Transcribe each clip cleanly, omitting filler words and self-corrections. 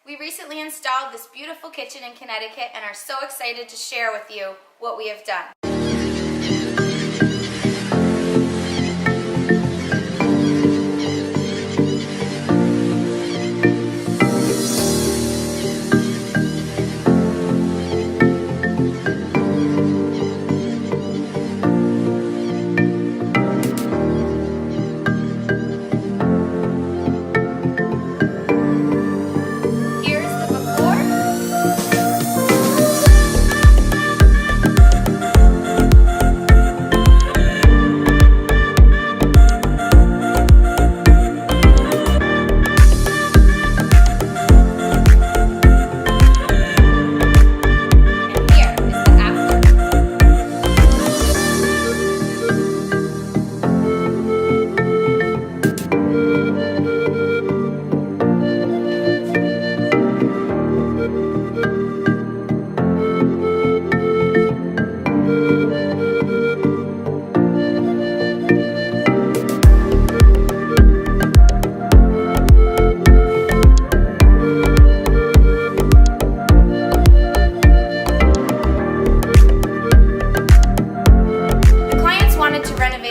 We recently installed this beautiful kitchen in Connecticut and are so excited to share with you what we have done.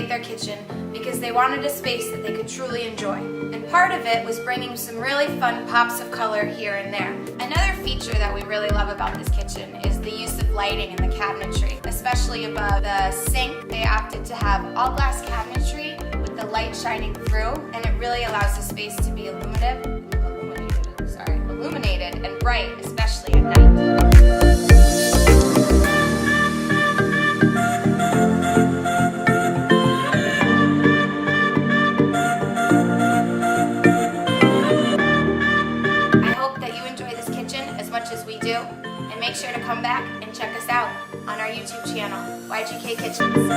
Their kitchen because they wanted a space that they could truly enjoy. And part of it was bringing some really fun pops of color here and there. Another feature that we really love about this kitchen is the use of lighting in the cabinetry, especially above the sink. They opted to have all glass cabinetry with the light shining through, and it really allows the space to be illuminated and bright, especially at night. As we do, and make sure to come back and check us out on our YouTube channel, YGK Kitchens.